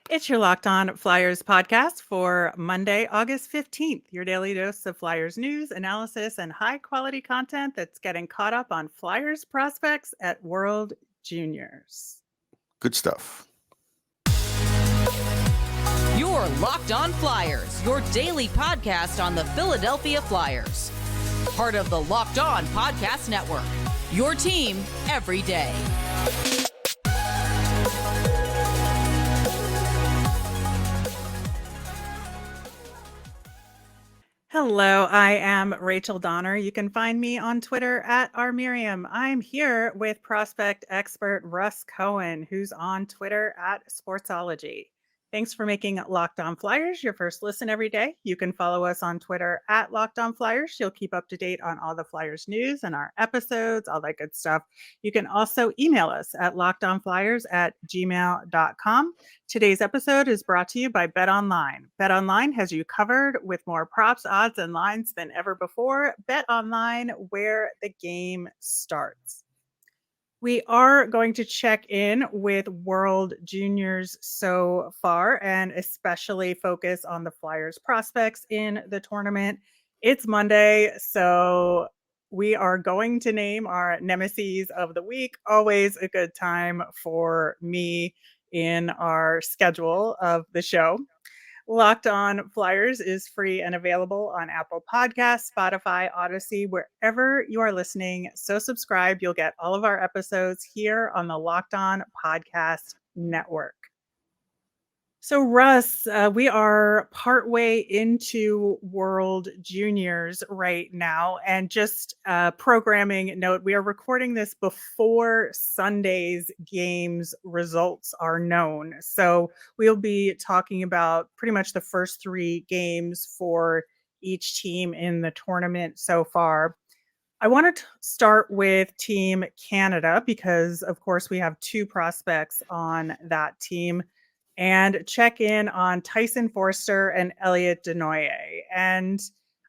It's your Locked On Flyers podcast for Monday, August 15th. Your daily dose of Flyers news, analysis, and high quality content that's getting caught up on Flyers prospects at World Juniors. Good stuff. You're Locked On Flyers, your daily podcast on the Philadelphia Flyers. Part of the Locked On Podcast Network. Your team every day. Hello, I am Rachel Donner. You can find me on Twitter at rmiriam. I'm here with prospect expert Russ Cohen, who's on Twitter at Sportsology. Thanks for making Locked On Flyers your first listen every day. You can follow us on Twitter at Locked On Flyers. You'll keep up to date on all the Flyers news and our episodes, all that good stuff. You can also email us at lockedonflyers@gmail.com. Today's episode is brought to you by BetOnline. BetOnline has you covered with more props, odds, and lines than ever before. BetOnline, where the game starts. We are going to check in with World Juniors so far and especially focus on the Flyers prospects in the tournament. It's Monday, so we are going to name our Nemesis of the week. Always a good time for me in our schedule of the show. Locked On Flyers is free and available on Apple Podcasts, Spotify, Odyssey, wherever you are listening. So subscribe. You'll get all of our episodes here on the Locked On Podcast Network. So, Russ, we are partway into World Juniors right now. And just programming note, we are recording this before Sunday's games results are known. So we'll be talking about pretty much the first three games for each team in the tournament so far. I want to start with Team Canada because, of course, we have two prospects on that team. And check in on Tyson Foerster and Elliot Desnoyers. And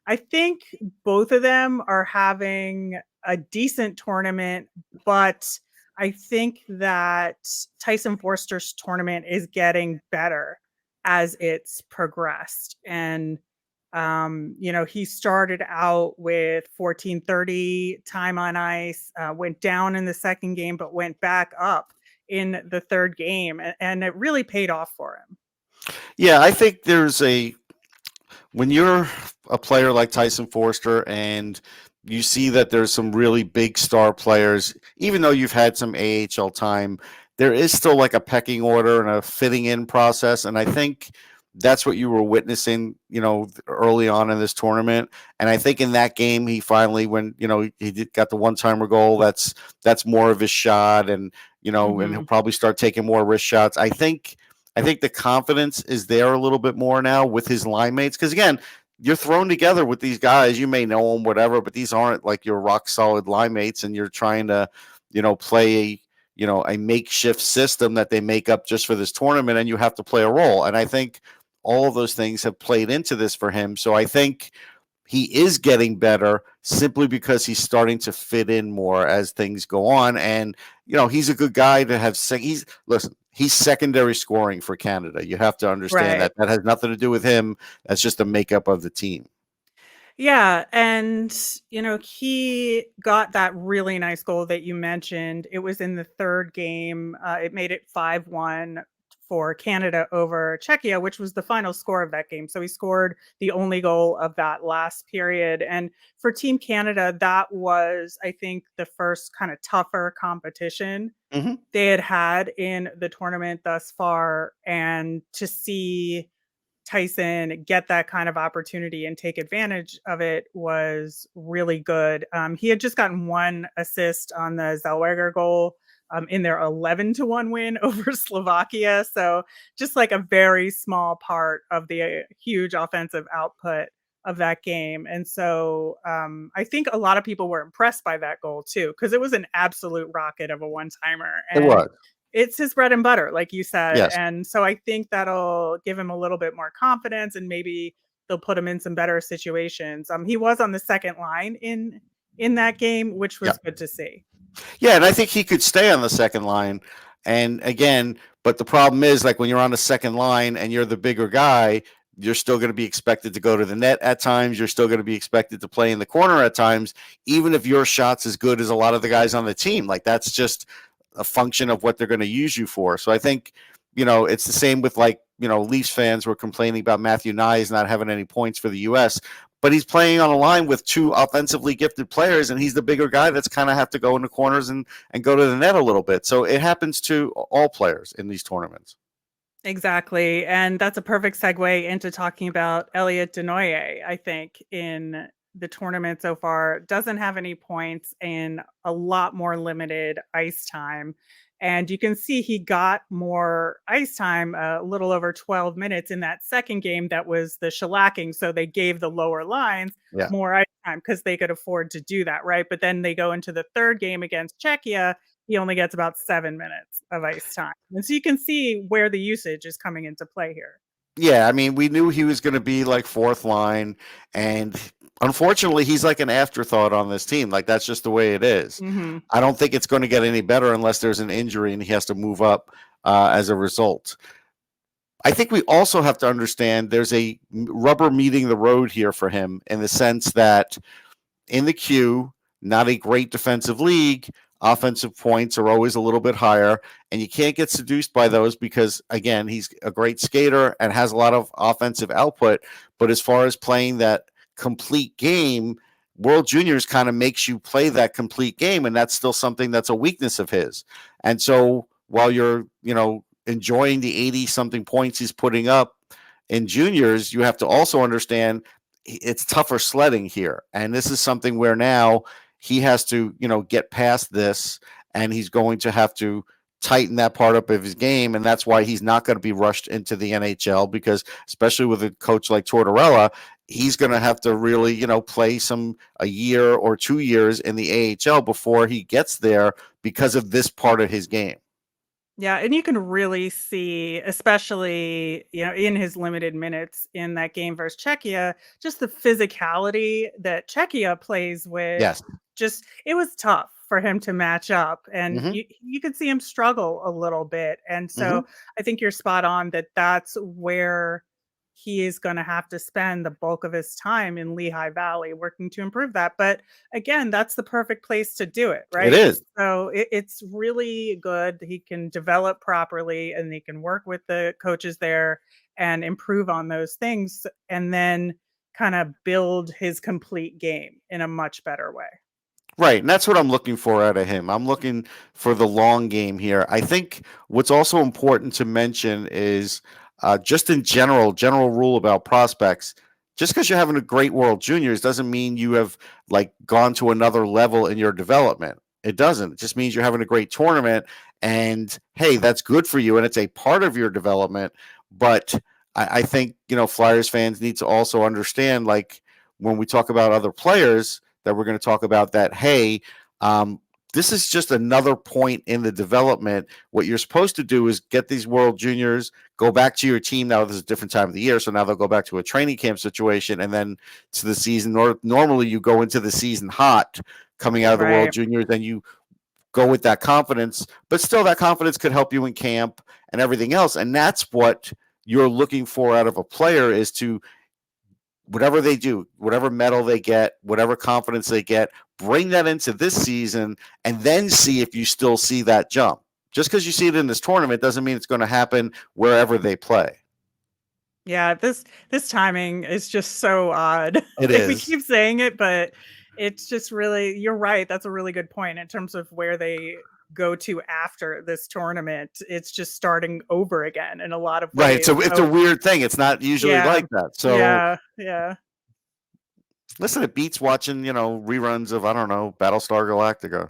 I think both of them are having a decent tournament, but I think that Tyson Foerster's tournament is getting better as it's progressed. And, he started out with 14:30 time on ice, went down in the second game, but went back up in the third game, and it really paid off for him. Yeah, I think when you're a player like Tyson Foerster and you see that there's some really big star players, even though you've had some AHL time, there is still like a pecking order and a fitting in process. And I think that's what you were witnessing, early on in this tournament. And I think in that game, he finally, when, he got the one-timer goal, that's more of his shot. And, and he'll probably start taking more wrist shots. I think the confidence is there a little bit more now with his line mates. Because again, you're thrown together with these guys. You may know them, whatever, but these aren't like your rock solid line mates, and you're trying to, play a makeshift system that they make up just for this tournament, and you have to play a role. And I think all of those things have played into this for him. So I think he is getting better simply because he's starting to fit in more as things go on. And, he's a good guy to have. He's secondary scoring for Canada. You have to understand Right. that has nothing to do with him. That's just the makeup of the team. Yeah. And, he got that really nice goal that you mentioned. It was in the third game. It made it 5-1 for Canada over Czechia, which was the final score of that game. So he scored the only goal of that last period. And for Team Canada, that was, I think, the first kind of tougher competition they had in the tournament thus far. And to see Tyson get that kind of opportunity and take advantage of it was really good. He had just gotten one assist on the Zellweger goal in their 11-1 win over Slovakia. So just like a very small part of the huge offensive output of that game. And so I think a lot of people were impressed by that goal too, because it was an absolute rocket of a one-timer. It was. It's his bread and butter, like you said. Yes. And so I think that'll give him a little bit more confidence, and maybe they'll put him in some better situations. He was on the second line in that game, which was good to see. Yeah, and I think he could stay on the second line. And again, But the problem is, like when you're on the second line and you're the bigger guy, you're still going to be expected to go to the net at times. You're still going to be expected to play in the corner at times, even if your shot's as good as a lot of the guys on the team. Like that's just a function of what they're going to use you for. So I think, it's the same with like, Leafs fans were complaining about Matthew Nyes not having any points for the U.S., but he's playing on a line with two offensively gifted players, and he's the bigger guy that's kind of have to go in the corners and go to the net a little bit. So it happens to all players in these tournaments. Exactly. And that's a perfect segue into talking about Elliot Desnoyers, I think, in the tournament so far. Doesn't have any points and a lot more limited ice time. And you can see he got more ice time, a little over 12 minutes in that second game that was the shellacking. So they gave the lower lines more ice time because they could afford to do that, right? But then they go into the third game against Czechia. He only gets about 7 minutes of ice time. And so you can see where the usage is coming into play here. Yeah, I mean, we knew he was going to be like fourth line, and unfortunately, he's like an afterthought on this team. Like that's just the way it is. Mm-hmm. I don't think it's going to get any better unless there's an injury and he has to move up as a result. I think we also have to understand there's a rubber meeting the road here for him in the sense that in the queue, not a great defensive league. Offensive points are always a little bit higher, and you can't get seduced by those because, again, he's a great skater and has a lot of offensive output. But as far as playing that complete game, World Juniors kind of makes you play that complete game, and that's still something that's a weakness of his. And so while you're, enjoying the 80-something points he's putting up in juniors, you have to also understand it's tougher sledding here. And this is something where now he has to, get past this, and he's going to have to tighten that part up of his game. And that's why he's not going to be rushed into the NHL, because especially with a coach like Tortorella, he's going to have to really, play a year or 2 years in the AHL before he gets there because of this part of his game. Yeah, and you can really see, especially, in his limited minutes in that game versus Czechia, just the physicality that Czechia plays with. Yes. Just, it was tough for him to match up, and you could see him struggle a little bit. And so I think you're spot on that that's where he is going to have to spend the bulk of his time in Lehigh Valley working to improve that. But again, that's the perfect place to do it, right? It is. So it's really good. He can develop properly and he can work with the coaches there and improve on those things and then kind of build his complete game in a much better way. Right, and that's what I'm looking for out of him. I'm looking for the long game here. I think what's also important to mention is just in general rule about prospects. Just because you're having a great World Juniors doesn't mean you have like gone to another level in your development. It doesn't. It just means you're having a great tournament, and hey, that's good for you, and it's a part of your development. But I think Flyers fans need to also understand, like when we talk about other players that we're going to talk about, that hey, this is just another point in the development. What you're supposed to do is get these World Juniors, go back to your team. Now this is a different time of the year, so now they'll go back to a training camp situation and then to the season. Normally you go into the season hot coming out of the World Juniors, and you go with that confidence, but still that confidence could help you in camp and everything else. And that's what you're looking for out of a player, is to whatever they do, whatever medal they get, whatever confidence they get, bring that into this season and then see if you still see that jump. Just because you see it in this tournament doesn't mean it's going to happen wherever they play. Yeah, this timing is just so odd. It is. We keep saying it, but it's just really, you're right. That's a really good point in terms of where they go to after this tournament. It's just starting over again in a lot of ways. Right. So it's a weird thing. It's not usually like that. So yeah. Listen, it beats watching, reruns of, I don't know, Battlestar Galactica.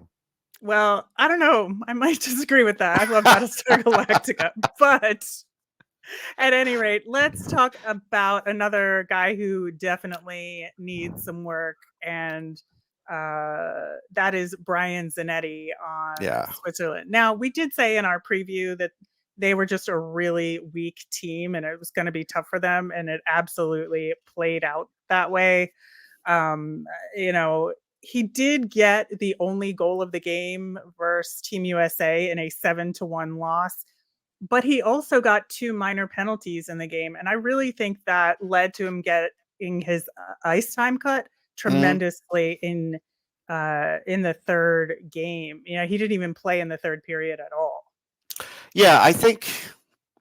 Well, I don't know. I might disagree with that. I love Battlestar Galactica, but at any rate, let's talk about another guy who definitely needs some work, and that is Brian Zanetti on Switzerland. Now, we did say in our preview that they were just a really weak team and it was going to be tough for them, and it absolutely played out that way. He did get the only goal of the game versus Team USA in a 7-1 loss. but he also got 2 minor penalties in the game, and I really think that led to him getting his ice time cut Mhm. tremendously in the third game. You know, he didn't even play in the third period at all. Yeah, I think,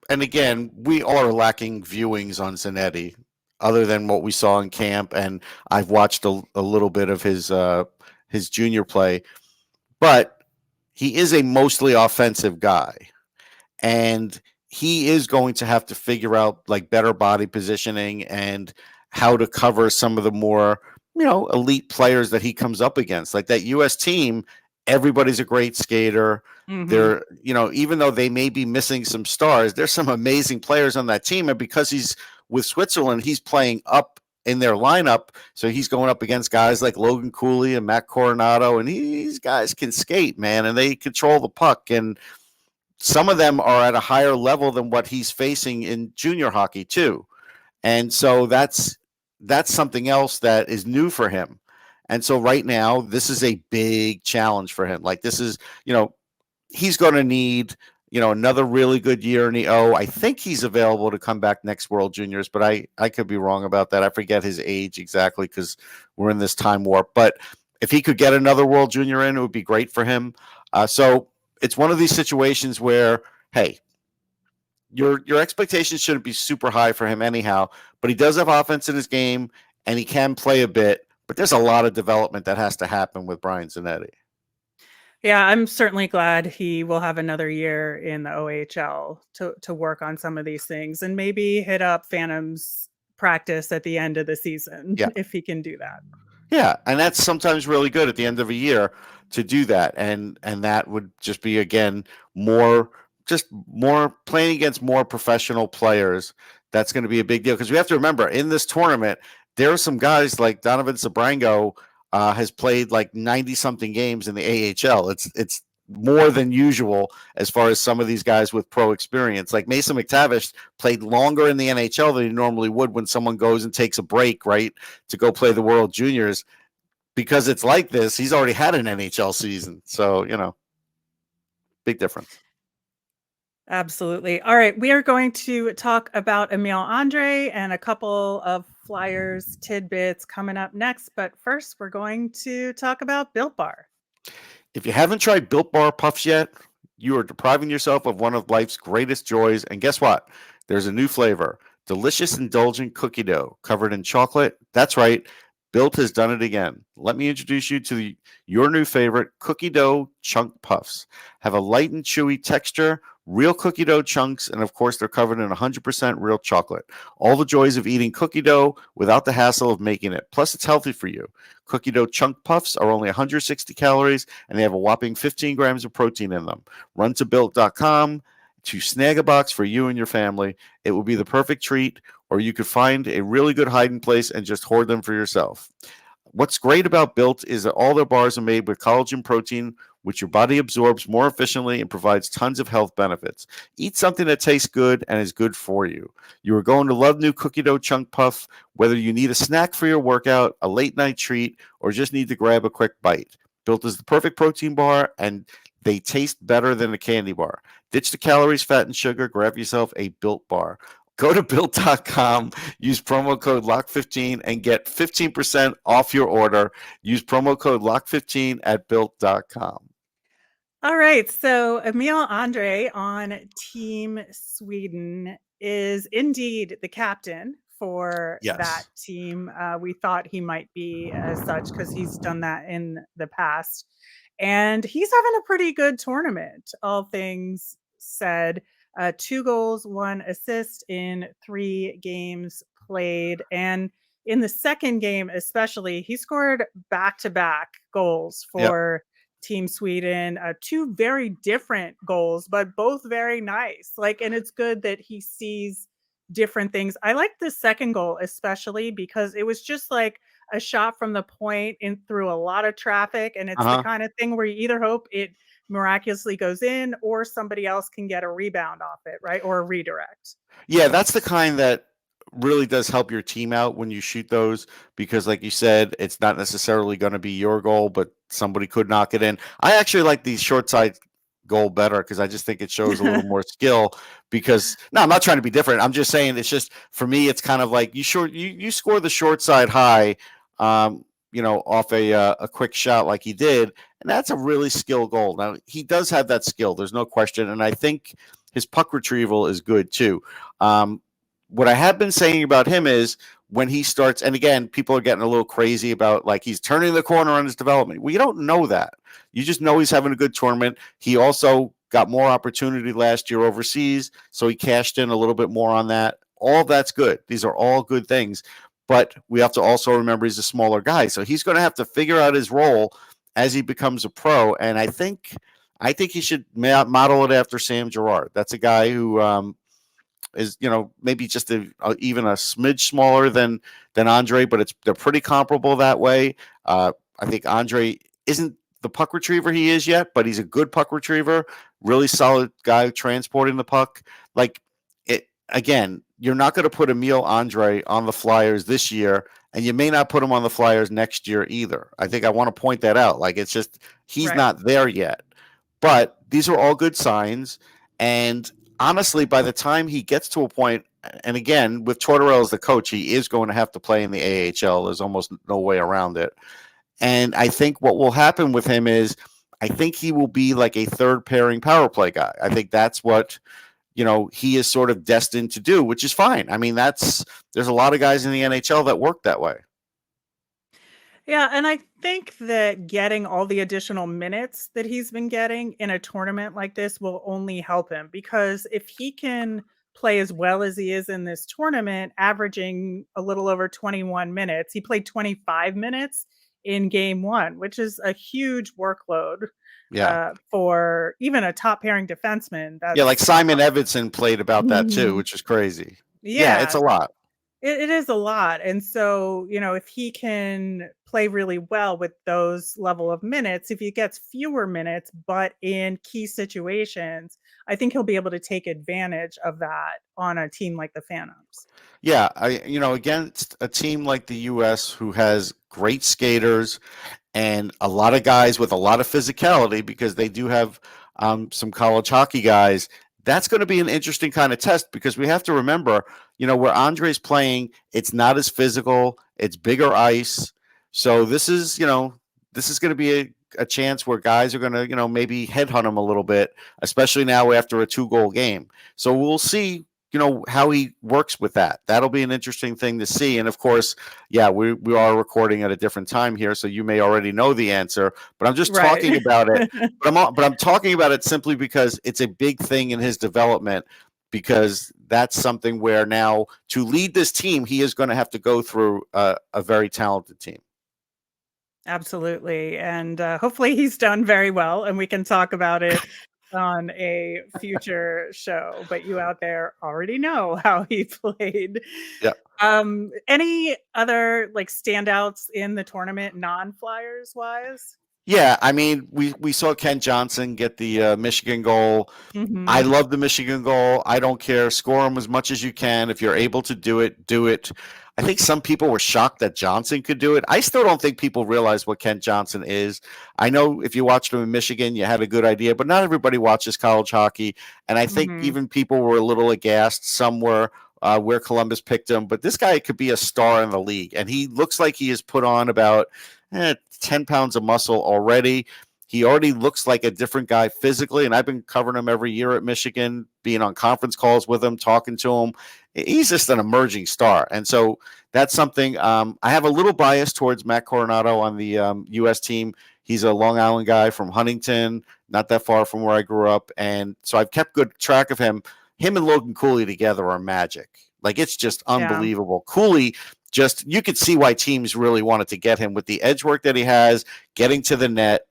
and again, we are lacking viewings on Zanetti, other than what we saw in camp, and I've watched a little bit of his junior play, but he is a mostly offensive guy, and he is going to have to figure out like better body positioning and how to cover some of the more elite players that he comes up against. Like that U.S. team, everybody's a great skater. Mhm. They're even though they may be missing some stars, there's some amazing players on that team, and because he's with Switzerland, he's playing up in their lineup, so he's going up against guys like Logan Cooley and Matt Coronado, and these guys can skate, man, and they control the puck, and some of them are at a higher level than what he's facing in junior hockey too. And so that's something else that is new for him. And so right now, this is a big challenge for him. Like this is, he's going to need, another really good year in the O. I think he's available to come back next World Juniors, but I could be wrong about that. I forget his age exactly because we're in this time warp. But if he could get another World Junior in, it would be great for him. So it's one of these situations where, hey, your expectations shouldn't be super high for him anyhow, but he does have offense in his game and he can play a bit, but there's a lot of development that has to happen with Brian Zanetti. Yeah, I'm certainly glad he will have another year in the OHL to work on some of these things and maybe hit up Phantoms practice at the end of the season Yeah. if he can do that. Yeah, and that's sometimes really good at the end of a year to do that, and that would just be again more playing against more professional players. That's going to be a big deal because we have to remember in this tournament there are some guys like Donovan Sabrango has played like 90 something games in the AHL. It's more than usual as far as some of these guys with pro experience. Like Mason McTavish played longer in the NHL than he normally would when someone goes and takes a break, right, to go play the World Juniors. Because it's like this, he's already had an NHL season. So, big difference. Absolutely. All right, we are going to talk about Emil Andrae and a couple of Flyers tidbits coming up next. But first, we're going to talk about Built Bar. If you haven't tried Built Bar Puffs yet, you are depriving yourself of one of life's greatest joys. And guess what? There's a new flavor. Delicious, indulgent cookie dough covered in chocolate. That's right. Built has done it again. Let me introduce you to your new favorite, cookie dough chunk puffs. Have a light and chewy texture, real cookie dough chunks, and of course, they're covered in 100% real chocolate. All the joys of eating cookie dough without the hassle of making it. Plus, it's healthy for you. Cookie dough chunk puffs are only 160 calories, and they have a whopping 15 grams of protein in them. Run to Built.com to snag a box for you and your family. It will be the perfect treat, or you could find a really good hiding place and just hoard them for yourself. What's great about Built is that all their bars are made with collagen protein, which your body absorbs more efficiently and provides tons of health benefits. Eat something that tastes good and is good for you. You are going to love new cookie dough chunk puff, whether you need a snack for your workout, a late night treat, or just need to grab a quick bite. Built is the perfect protein bar, and they taste better than a candy bar. Ditch the calories, fat, and sugar. Grab yourself a Built bar. Go to Built.com, use promo code LOCK15, and get 15% off your order. Use promo code LOCK15 at Built.com. All right, so Emil Andrae on Team Sweden is indeed the captain for Yes. that team. We thought he might be as such because he's done that in the past. And he's having a pretty good tournament, all things said. 2 goals, 1 assist in 3 games played. And in the second game, especially, he scored back-to-back goals for Team Sweden. 2 very different goals, but both very nice. And it's good that he sees different things. I like the second goal, especially because it was just like a shot from the point in through a lot of traffic. And it's the kind of thing where you either hope it miraculously goes in or somebody else can get a rebound off it, right? Or a redirect. Yeah, that's the kind that really does help your team out when you shoot those because, like you said, it's not necessarily going to be your goal, but somebody could knock it in. I actually like these short side goal better because I just think it shows a little more skill. Because no, I'm not trying to be different. I'm just saying it's just for me, it's kind of like you score the short side high, off a quick shot like he did, and that's a really skilled goal. Now he does have that skill. There's no question, and I think his puck retrieval is good too. What I have been saying about him is when he starts, and again, people are getting a little crazy about like he's turning the corner on his development. Well, you don't know that. You just know he's having a good tournament. He also got more opportunity last year overseas, so he cashed in a little bit more on that. All that's good. These are all good things. But we have to also remember he's a smaller guy, so he's going to have to figure out his role as he becomes a pro. And I think he should model it after Sam Girard. That's a guy who is maybe just even a smidge smaller than Andrae, but they're pretty comparable that way. I think Andrae isn't the puck retriever he is yet, but he's a good puck retriever, really solid guy transporting the puck. Like it again, you're not going to put Emil Andrae on the Flyers this year, and you may not put him on the Flyers next year either. I think I want to point that out. Like it's just he's not there yet. But these are all good signs, and honestly, by the time he gets to a point, and again, with Tortorella as the coach, he is going to have to play in the AHL. There's almost no way around it. And I think what will happen with him is I think he will be like a third pairing power play guy. I think that's what, he is sort of destined to do, which is fine. I mean, there's a lot of guys in the NHL that work that way. Yeah, and I think that getting all the additional minutes that he's been getting in a tournament like this will only help him, because if he can play as well as he is in this tournament, averaging a little over 21 minutes, he played 25 minutes in game one, which is a huge workload for even a top pairing defenseman. Like Simon Edvinsson played about that too, which is crazy. Yeah, it's a lot. It is a lot. And so, if he can play really well with those level of minutes, if he gets fewer minutes, but in key situations, I think he'll be able to take advantage of that on a team like the Phantoms. Yeah, against a team like the U.S. who has great skaters and a lot of guys with a lot of physicality, because they do have some college hockey guys, that's going to be an interesting kind of test, because we have to remember, where Andre's playing, it's not as physical, it's bigger ice. So this is going to be a chance where guys are going to, maybe headhunt him a little bit, especially now after a 2-goal game. So we'll see, how he works with that. That'll be an interesting thing to see. And of course, we are recording at a different time here, so you may already know the answer, but I'm just talking about it. But I'm talking about it simply because it's a big thing in his development, because that's something where now to lead this team, he is going to have to go through a very talented team. Absolutely. And hopefully he's done very well, and we can talk about it on a future show. But you out there already know how he played. Yeah. Any other standouts in the tournament, non-Flyers wise? Yeah, I mean, we saw Kent Johnson get the Michigan goal. Mm-hmm. I love the Michigan goal. I don't care. Score them as much as you can. If you're able to do it, do it. I think some people were shocked that Johnson could do it. I still don't think people realize what Kent Johnson is. I know if you watched him in Michigan, you had a good idea, but not everybody watches college hockey. And I think even people were a little aghast. Some were where Columbus picked him. But this guy could be a star in the league. And he looks like he has put on about 10 pounds of muscle already. He already looks like a different guy physically, and I've been covering him every year at Michigan, being on conference calls with him, talking to him. He's just an emerging star. And so that's something I have a little bias towards Matt Coronado on the U.S. team. He's a Long Island guy from Huntington, not that far from where I grew up. And so I've kept good track of him. Him and Logan Cooley together are magic. Like, it's just unbelievable. Yeah. Cooley, you could see why teams really wanted to get him with the edge work that he has, getting to the net.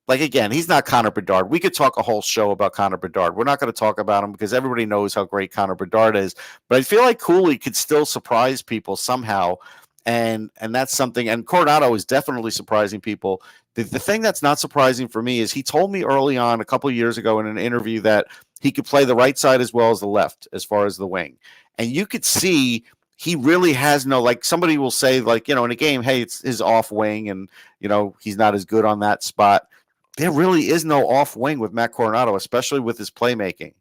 Like, again, he's not Connor Bedard. We could talk a whole show about Connor Bedard. We're not going to talk about him because everybody knows how great Connor Bedard is. But I feel like Cooley could still surprise people somehow. And that's something. And Coronado is definitely surprising people. The thing that's not surprising for me is he told me early on a couple of years ago in an interview that he could play the right side as well as the left as far as the wing. And you could see he really has no, like, somebody will say, like, in a game, hey, it's his off wing and, he's not as good on that spot. there really is no off wing with Matt Coronado, especially with his playmaking.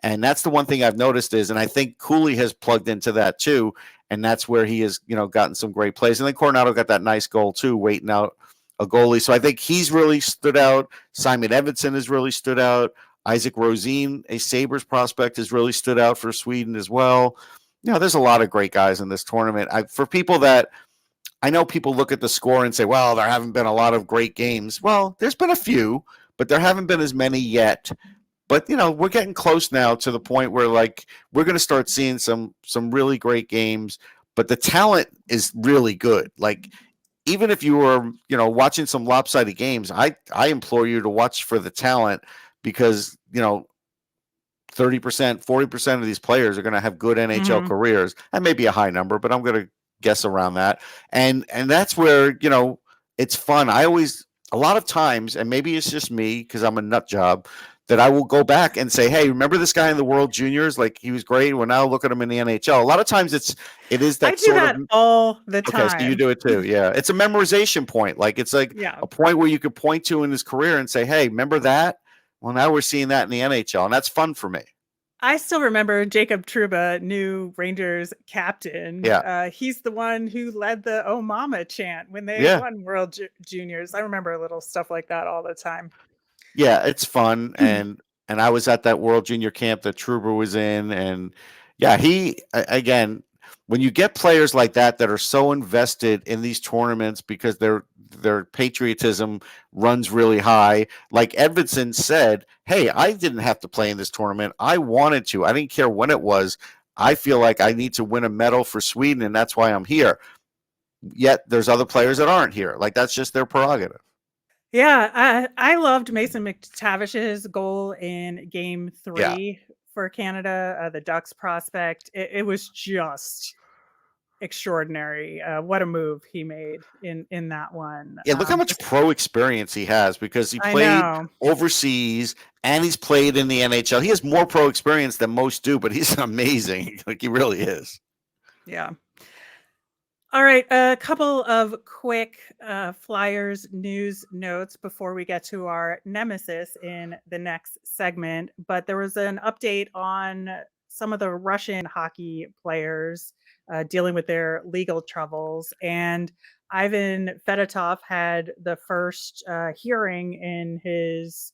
And that's the one thing I've noticed is, and I think Cooley has plugged into that too. And that's where he has, gotten some great plays. And then Coronado got that nice goal too, waiting out a goalie. So I think he's really stood out. Simon Edvinsson has really stood out. Isaac Rosén, a Sabres prospect, has really stood out for Sweden as well. There's a lot of great guys in this tournament. For people that, I know people look at the score and say, well, there haven't been a lot of great games. Well, there's been a few, but there haven't been as many yet. But, we're getting close now to the point where, we're going to start seeing some really great games. But the talent is really good. Even if you were, watching some lopsided games, I implore you to watch for the talent because, 30%, 40% of these players are going to have good NHL careers. That may be a high number, but I'm going to guess around that. And that's where, it's fun. A lot of times, and maybe it's just me because I'm a nut job, that I will go back and say, hey, remember this guy in the World Juniors? He was great. Well, now look at him in the NHL. A lot of times it is that I do that all the time. Okay, so you do it too. Yeah. It's a memorization point. It's a point where you could point to in his career and say, hey, remember that? Well, now we're seeing that in the NHL, and that's fun for me. I still remember Jacob Trouba, new Rangers captain. Yeah. He's the one who led the "Oh Mama" chant when they won World Juniors. I remember little stuff like that all the time. Yeah, it's fun, and I was at that World Junior camp that Trouba was in, and he again, when you get players like that are so invested in these tournaments because their patriotism runs really high. Like Edvinsson said, hey, I didn't have to play in this tournament. I wanted to. I didn't care when it was. I feel like I need to win a medal for Sweden, and that's why I'm here. Yet there's other players that aren't here. That's just their prerogative. Yeah, I loved Mason McTavish's goal in Game 3 for Canada, the Ducks prospect. It was just extraordinary. What a move he made in that one. Yeah, look how much pro experience he has because he played overseas and he's played in the NHL. He has more pro experience than most do, but he's amazing. He really is. Yeah. All right, a couple of quick Flyers news notes before we get to our nemesis in the next segment. But there was an update on some of the Russian hockey players dealing with their legal troubles. And Ivan Fedotov had the first hearing in his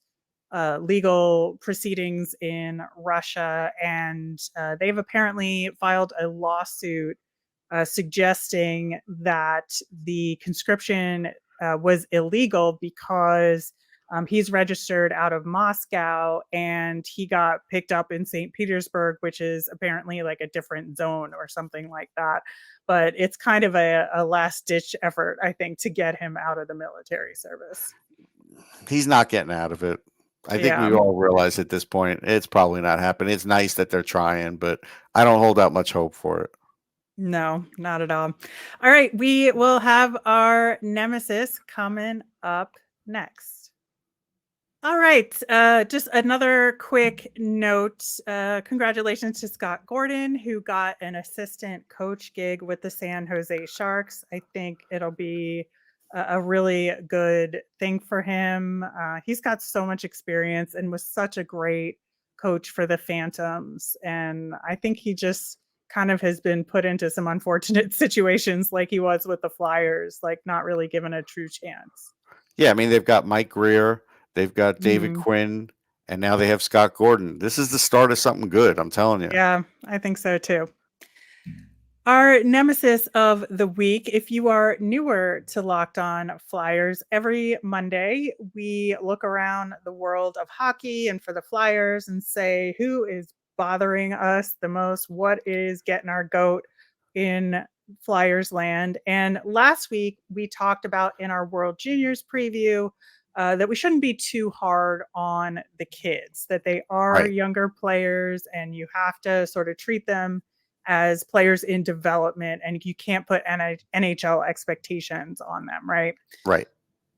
legal proceedings in Russia. And they've apparently filed a lawsuit suggesting that the conscription was illegal because he's registered out of Moscow and he got picked up in St. Petersburg, which is apparently a different zone or something like that. But it's kind of a last-ditch effort, I think, to get him out of the military service. He's not getting out of it. I think we all realize at this point it's probably not happening. It's nice that they're trying, but I don't hold out much hope for it. No, not at all. All right, we will have our nemesis coming up next. All right, just another quick note. Congratulations to Scott Gordon, who got an assistant coach gig with the San Jose Sharks. I think it'll be a really good thing for him. He's got so much experience and was such a great coach for the Phantoms. And I think he just kind of has been put into some unfortunate situations like he was with the Flyers, not really given a true chance. Yeah, I mean, they've got Mike Greer, they've got David Quinn, and now they have Scott Gordon. This is the start of something good, I'm telling you. Yeah, I think so too. Our nemesis of the week, if you are newer to Locked On Flyers, every Monday we look around the world of hockey and for the Flyers and say, who is bothering us the most? What is getting our goat in Flyers land? And last week we talked about in our World Juniors preview that we shouldn't be too hard on the kids, that they are younger players and you have to sort of treat them as players in development and you can't put NHL expectations on them, right? Right.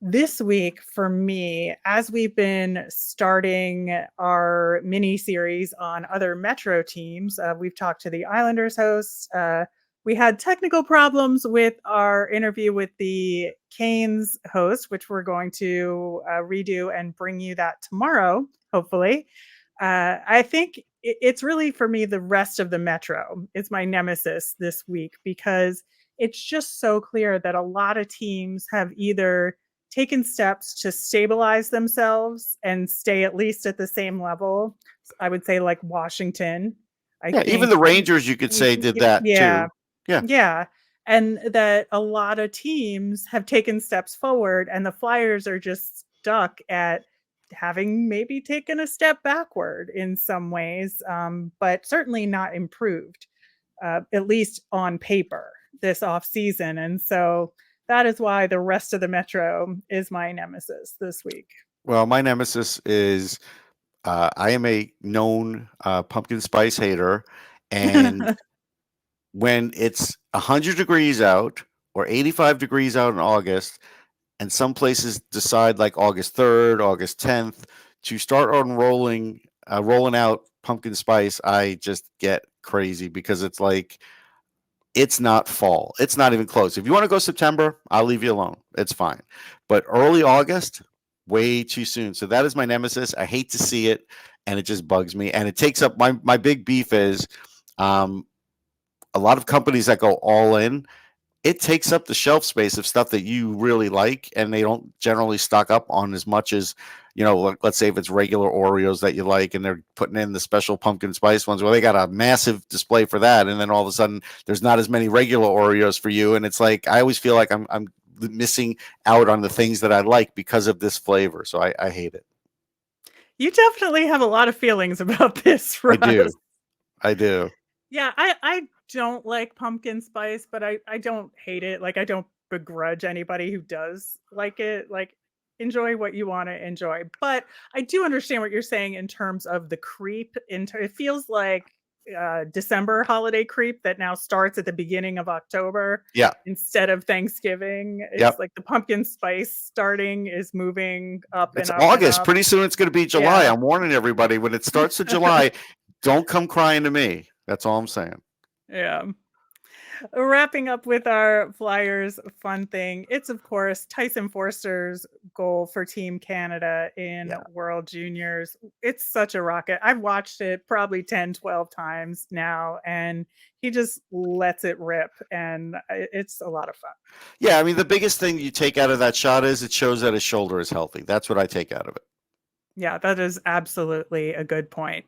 This week for me, as we've been starting our mini series on other Metro teams, we've talked to the Islanders hosts, we had technical problems with our interview with the Canes host, which we're going to redo and bring you that tomorrow, hopefully. I think it's really for me the rest of the Metro. It's my nemesis this week because it's just so clear that a lot of teams have either taken steps to stabilize themselves and stay at least at the same level. I would say like Washington. I Yeah, even think, the Rangers, you could say, did that yeah, too. Yeah. yeah. And that a lot of teams have taken steps forward, and the Flyers are just stuck at having maybe taken a step backward in some ways, but certainly not improved, at least on paper this off season. And so that is why the rest of the Metro is my nemesis this week. Well, my nemesis is I am a known pumpkin spice hater, and when it's 100 degrees out or 85 degrees out in August, and some places decide like August 3rd, August 10th to start rolling out pumpkin spice, I just get crazy because it's like it's not fall. It's not even close. If you want to go September, I'll leave you alone. It's fine. But early August, way too soon. So that is my nemesis. I hate to see it, and it just bugs me. And it takes up my big beef is a lot of companies that go all in, it takes up the shelf space of stuff that you really like, and they don't generally stock up on as much as, let's say if it's regular Oreos that you like and they're putting in the special pumpkin spice ones, well, they got a massive display for that, and then all of a sudden there's not as many regular Oreos for you, and it's like I always feel like I'm missing out on the things that I like because of this flavor, so I hate it. You definitely have a lot of feelings about this, Russ. I do. Yeah, I don't like pumpkin spice, but I don't hate it. Like, I don't begrudge anybody who does like it. Like, enjoy what you want to enjoy. But I do understand what you're saying in terms of the creep. It feels like December holiday creep that now starts at the beginning of October Yeah. instead of Thanksgiving. It's Yep. like the pumpkin spice starting is moving up It's and up and August. up. Pretty soon it's going to be July. Yeah. I'm warning everybody when it starts to July, don't come crying to me. That's all I'm saying. Yeah. Wrapping up with our Flyers fun thing, it's of course Tyson Foerster's goal for Team Canada in World Juniors. It's such a rocket. I've watched it probably 10, 12 times now, and he just lets it rip, and it's a lot of fun. Yeah, I mean, the biggest thing you take out of that shot is it shows that his shoulder is healthy. That's what I take out of it. Yeah, that is absolutely a good point.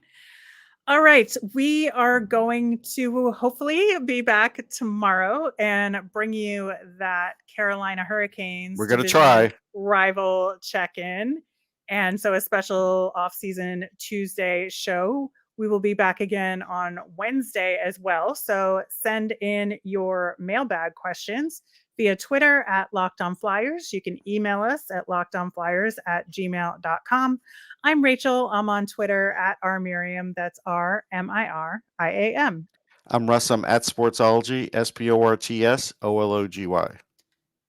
All right, we are going to hopefully be back tomorrow and bring you that Carolina Hurricanes We're going to try rival check-in. And so a special off-season Tuesday show. We will be back again on Wednesday as well. So send in your mailbag questions via Twitter at Locked On Flyers. You can email us at lockedonflyers@gmail.com. I'm Rachel. I'm on Twitter at rmiriam. That's RMIRIAM. I'm Russ. I'm at Sportsology, SPORTSOLOGY.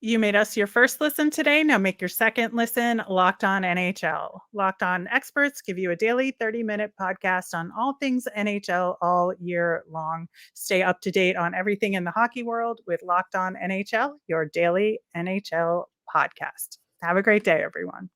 You made us your first listen today. Now make your second listen Locked On NHL. Locked On experts give you a daily 30-minute podcast on all things NHL all year long. Stay up to date on everything in the hockey world with Locked On NHL, your daily NHL podcast. Have a great day, everyone.